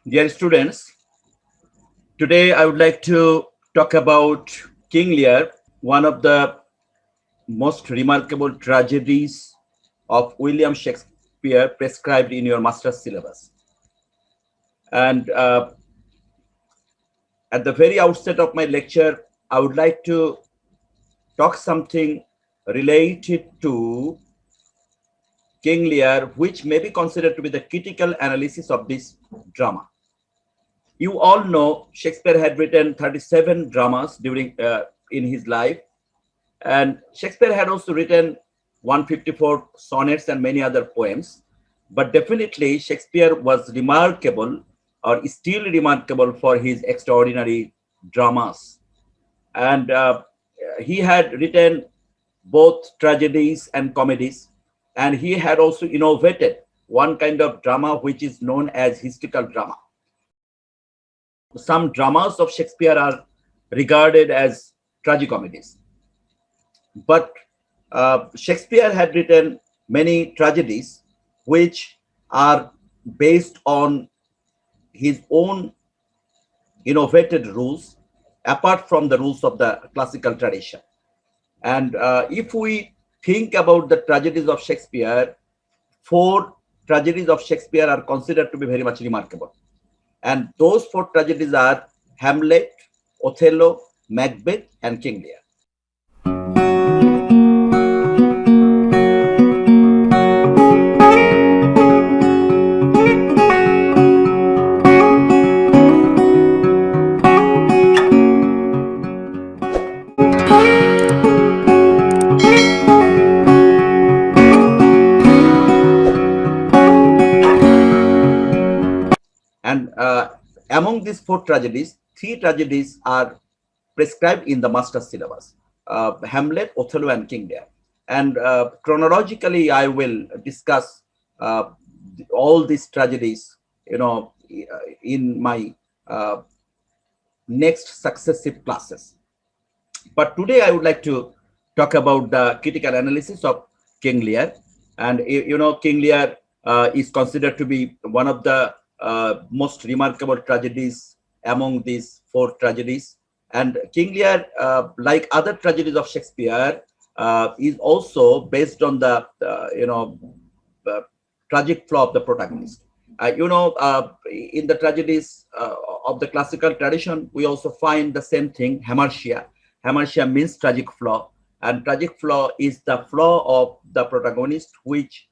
Dear students, today I would like to talk about King Lear, one of the most remarkable tragedies of William Shakespeare prescribed in your master's syllabus. And at the very outset of my lecture, I would like to talk something related to King Lear, which may be considered to be the critical analysis of this drama. You all know Shakespeare had written 37 dramas during in his life, and Shakespeare had also written 154 sonnets and many other poems. But definitely, Shakespeare was remarkable or is still remarkable for his extraordinary dramas. And he had written both tragedies and comedies, and he had also innovated one kind of drama which is known as historical drama. Some dramas of Shakespeare are regarded as tragicomedies. But Shakespeare had written many tragedies which are based on his own innovated rules, apart from the rules of the classical tradition. And if we think about the tragedies of Shakespeare, four tragedies of Shakespeare are considered to be very much remarkable. And those four tragedies are Hamlet, Othello, Macbeth, and King Lear. And among these four tragedies, three tragedies are prescribed in the master's syllabus: Hamlet, Othello, and King Lear. And chronologically, I will discuss all these tragedies, in my next successive classes. But today, I would like to talk about the critical analysis of King Lear. And King Lear is considered to be one of the most remarkable tragedies among these four tragedies. And King Lear, like other tragedies of Shakespeare, is also based on the tragic flaw of the protagonist. In the tragedies of the classical tradition, we also find the same thing, hamartia. Hamartia means tragic flaw, and tragic flaw is the flaw of the protagonist, which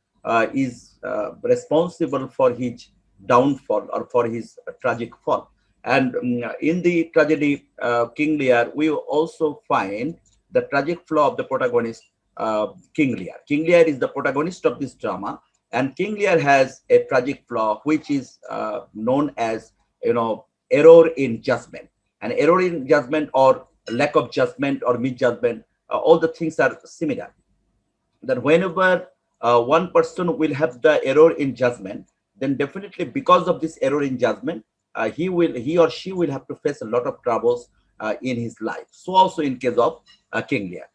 is responsible for his downfall or for his tragic fall. And in the tragedy King Lear, we also find the tragic flaw of the protagonist, King Lear. King Lear is the protagonist of this drama, and King Lear has a tragic flaw which is known as error in judgment. And error in judgment, or lack of judgment, or misjudgment, all the things are similar. That whenever one person will have the error in judgment, then definitely because of this error in judgment, he or she will have to face a lot of troubles in his life. So also in case of King Lear.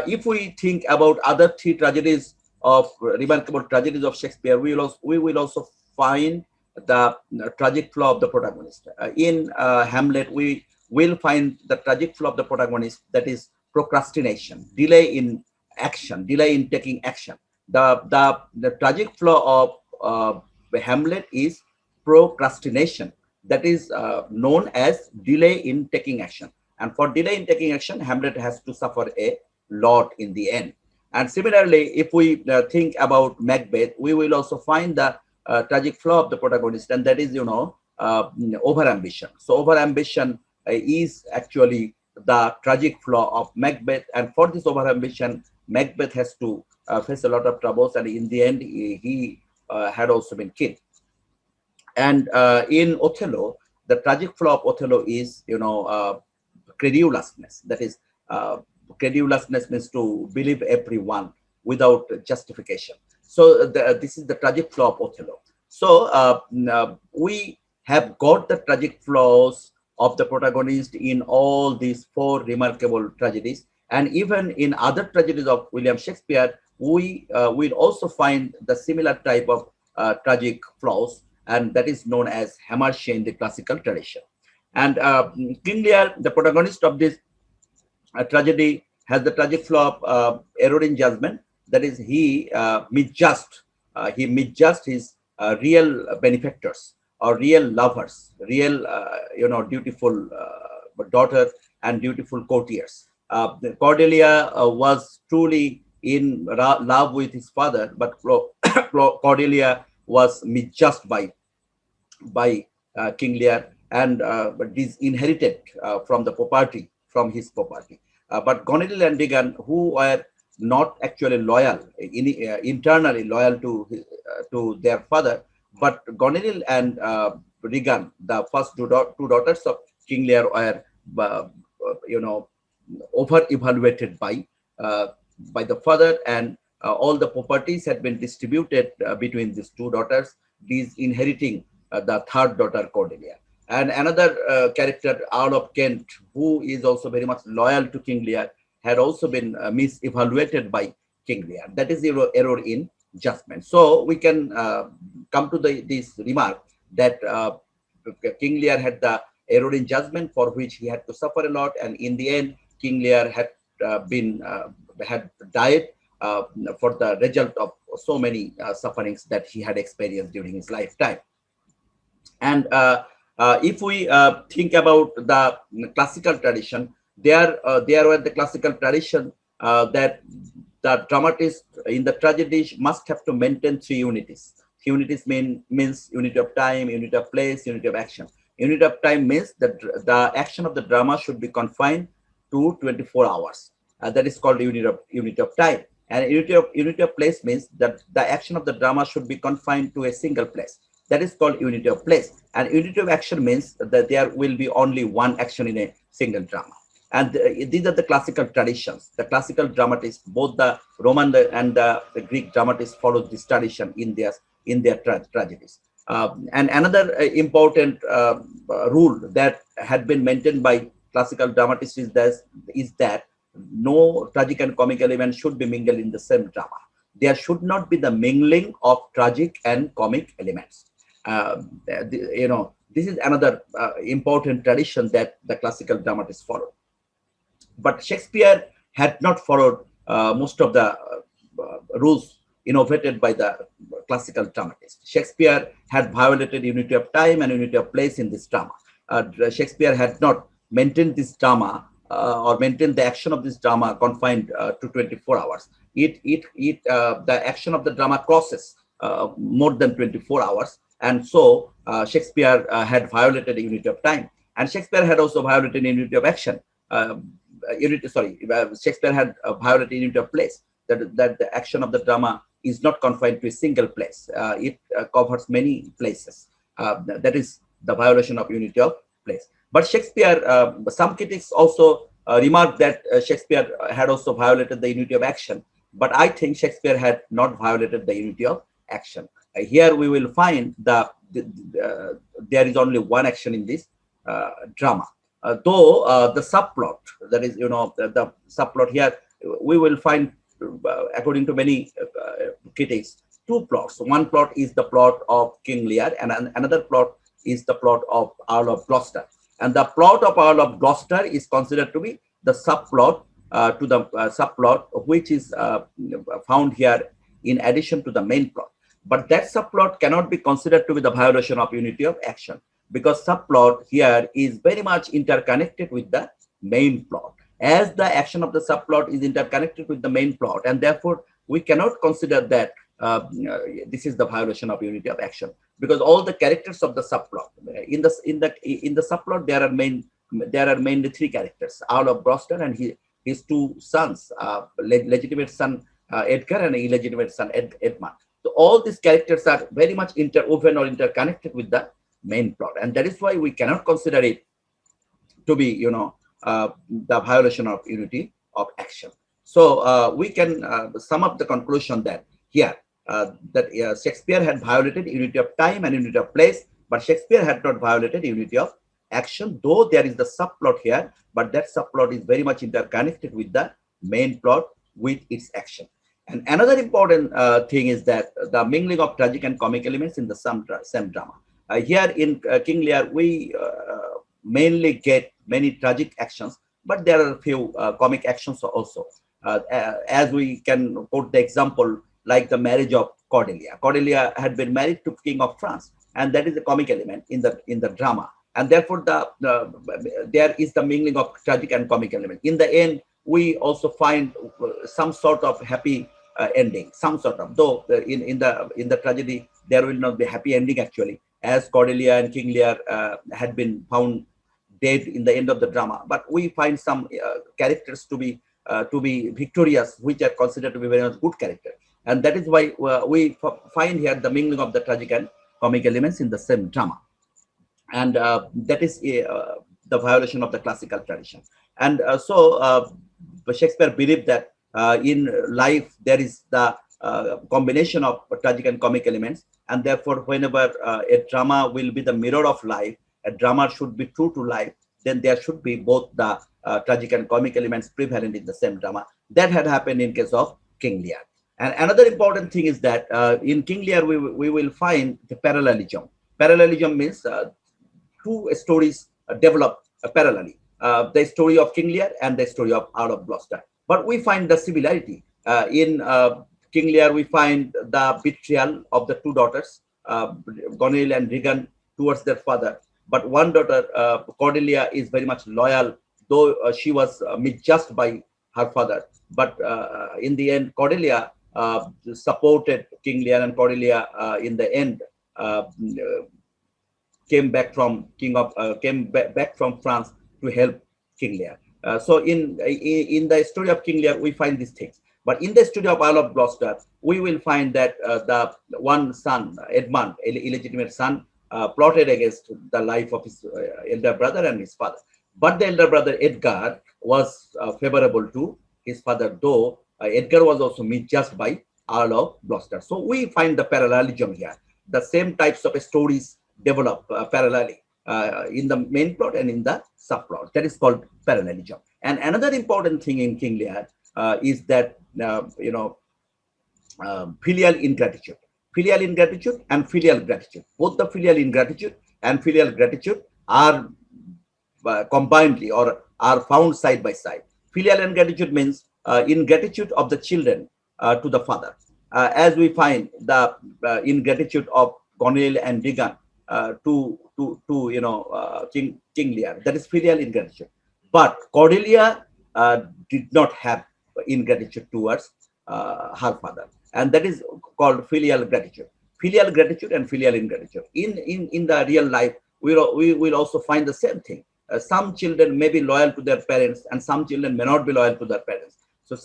If we think about other three tragedies of remarkable tragedies of Shakespeare, we will also find the tragic flaw of the protagonist. In Hamlet, we will find the tragic flaw of the protagonist, that is procrastination, delay in action, delay in taking action. The tragic flaw of Hamlet is procrastination, that is known as delay in taking action. And for delay in taking action, Hamlet has to suffer a lot in the end. And similarly, if we think about Macbeth, we will also find the tragic flaw of the protagonist, and that is, overambition. So overambition is actually the tragic flaw of Macbeth. And for this overambition, Macbeth has to face a lot of troubles, and in the end, he had also been killed. And in Othello, the tragic flaw of Othello is, credulousness. That is, credulousness means to believe everyone without justification. So this is the tragic flaw of Othello. So we have got the tragic flaws of the protagonist in all these four remarkable tragedies. And even in other tragedies of William Shakespeare, we will also find the similar type of tragic flaws. and that is known as hamartia in the classical tradition. And King Lear, the protagonist of this tragedy, has the tragic flaw of error in judgment. That is, he misjust his real benefactors or real lovers, real dutiful daughter and dutiful courtiers. Cordelia was truly in love with his father, but Cordelia was misjudged by King Lear, and but is inherited from the property, from his property. But Gonerill and Regan, who were not actually loyal, internally loyal to their father, but Gonerill and Regan, the first two daughters of King Lear, were you know over evaluated uh, by the father, and all the properties had been distributed between these two daughters, these inheriting the third daughter Cordelia. And another character, Earl of Kent, who is also very much loyal to King Lear, had also been misevaluated by King Lear. That is the error in judgment. So we can come to this remark that King Lear had the error in judgment for which he had to suffer a lot, and in the end, King Lear had died for the result of so many sufferings that he had experienced during his lifetime. And if we think about the classical tradition, there were the classical tradition that the dramatist in the tragedy must have to maintain three unities. Unities means unity of time, unity of place, unity of action. Unity of time means that the action of the drama should be confined to 24 hours. That is called unity of time. And unity of place means that the action of the drama should be confined to a single place. That is called unity of place. And unity of action means that there will be only one action in a single drama. And these are the classical traditions. The classical dramatists, both the Roman and the Greek dramatists, followed this tradition in their tragedies. And another important rule that had been maintained by classical dramatists is that no tragic and comic element should be mingled in the same drama. There should not be the mingling of tragic and comic elements. This is another important tradition that the classical dramatists followed. But Shakespeare had not followed most of the rules innovated by the classical dramatists. Shakespeare had violated unity of time and unity of place in this drama. Shakespeare had not maintained this drama or maintained the action of this drama confined to 24 hours. The action of the drama crosses more than 24 hours. And so Shakespeare had violated unity of time. And Shakespeare had also violated unity of action. Shakespeare had violated unity of place. That the action of the drama is not confined to a single place. It covers many places. That is the violation of unity of place. But Shakespeare, some critics also remarked that Shakespeare had also violated the unity of action. But I think Shakespeare had not violated the unity of action. Here we will find there is only one action in this drama. Though the subplot, that is, the subplot here, we will find, according to many critics, two plots. One plot is the plot of King Lear, and another plot is the plot of Earl of Gloucester. And the plot of Earl of Gloucester is considered to be the subplot to the subplot, which is found here in addition to the main plot. But that subplot cannot be considered to be the violation of unity of action, because subplot here is very much interconnected with the main plot, as the action of the subplot is interconnected with the main plot, and therefore we cannot consider that this is the violation of unity of action, because all the characters of the subplot in the subplot there are mainly three characters: Earl of Gloucester and his two sons, legitimate son Edgar and illegitimate son Edmund. So all these characters are very much interwoven or interconnected with the main plot, and that is why we cannot consider it to be, the violation of unity of action. So we can sum up the conclusion that here that Shakespeare had violated unity of time and unity of place, but Shakespeare had not violated unity of action, though there is the subplot here, but that subplot is very much interconnected with the main plot with its action. And another important thing is that the mingling of tragic and comic elements in the same drama. Here in King Lear, we mainly get many tragic actions, but there are a few comic actions also. As we can quote the example, like the marriage of Cordelia. Cordelia had been married to King of France, and that is a comic element in the drama. And therefore, there is the mingling of tragic and comic element. In the end, we also find some sort of happy ending, some sort of. Though in the tragedy, there will not be happy ending actually, as Cordelia and King Lear had been found dead in the end of the drama. But we find some characters to be victorious, which are considered to be very much good characters, and that is why we find here the mingling of the tragic and comic elements in the same drama. And that is the violation of the classical tradition. And Shakespeare believed that in life there is the combination of tragic and comic elements, and therefore whenever a drama will be the mirror of life, a drama should be true to life, then there should be both the tragic and comic elements prevalent in the same drama. That had happened in case of King Lear. And another important thing is that in King Lear we will find the parallelism. Parallelism means two stories develop parallelly, the story of King Lear and the story of Earl of Gloucester. But we find the similarity. In King Lear, we find the betrayal of the two daughters, Gonil and Regan, towards their father. But one daughter, Cordelia, is very much loyal, though she was misjudged by her father. But in the end, Cordelia supported King Lear, and Cordelia, in the end, came back from back from France to help King Lear. So in the story of King Lear, we find these things. But in the story of Earl of Gloucester, we will find that the one son, Edmund, illegitimate son, plotted against the life of his elder brother and his father. But the elder brother, Edgar, was favorable to his father, though Edgar was also misjudged by Earl of Gloucester. So we find the parallelism here. The same types of stories develop parallelly in the main plot and in the subplot. That is called parallelism. And another important thing in King Lear is that filial ingratitude. Filial ingratitude and filial gratitude. Both the filial ingratitude and filial gratitude are combinedly or are found side by side. Filial ingratitude means ingratitude of the children to the father, as we find the ingratitude of Gonil and Regan to King Lear. That is filial ingratitude. But Cordelia did not have ingratitude towards her father, and that is called filial gratitude. Filial gratitude and filial ingratitude. In the real life, we will also find the same thing. Some children may be loyal to their parents, and some children may not be loyal to their parents. So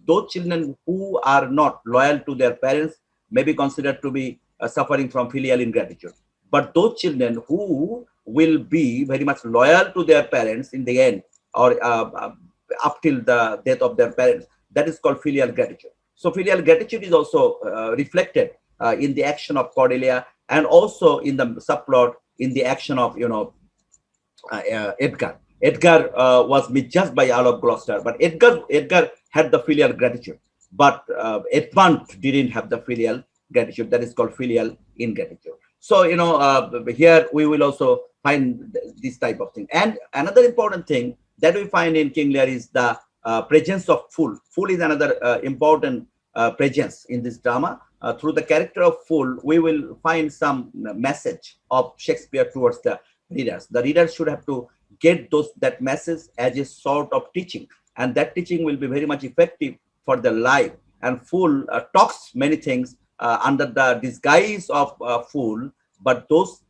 those children who are not loyal to their parents may be considered to be suffering from filial ingratitude. But those children who will be very much loyal to their parents in the end, or up till the death of their parents, that is called filial gratitude. So filial gratitude is also reflected in the action of Cordelia, and also in the subplot in the action of Edgar. Edgar was misjudged by Earl of Gloucester, but Edgar had the filial gratitude, but Edmund didn't have the filial gratitude. That is called filial ingratitude. So here we will also find this type of thing. And another important thing that we find in King Lear is the presence of Fool. Fool is another important presence in this drama. Through the character of Fool, we will find some message of Shakespeare towards the readers. The readers should have to get that message as a sort of teaching, and that teaching will be very much effective for their life. And Fool talks many things under the disguise of Fool, but those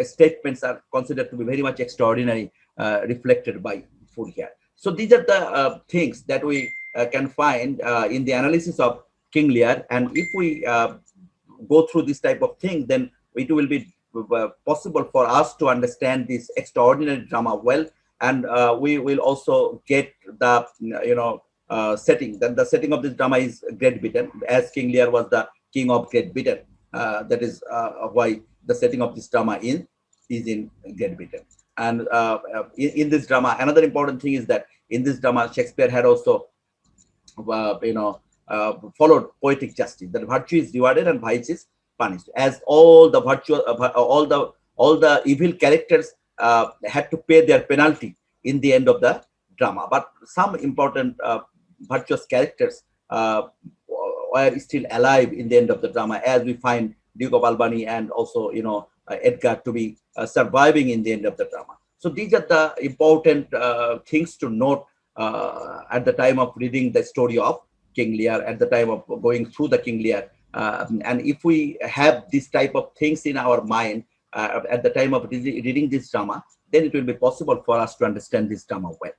statements are considered to be very much extraordinary, reflected by Fool here. So these are the things that we can find in the analysis of King Lear. And if we go through this type of thing, then it will be possible for us to understand this extraordinary drama well. And we will also get the setting. Then the setting of this drama is Great Britain, as King Lear was the king of Great Britain. That is why the setting of this drama is in Great Britain. And in this drama, another important thing is that in this drama, Shakespeare had also followed poetic justice, that virtue is rewarded and vice is punished, as all the virtual, all the evil characters had to pay their penalty in the end of the drama. But some important virtuous characters were still alive in the end of the drama, as we find Duke of Albany and also, Edgar to be surviving in the end of the drama. So these are the important things to note at the time of reading the story of King Lear, at the time of going through the King Lear. And if we have this type of things in our mind at the time of reading this drama, then it will be possible for us to understand this drama well.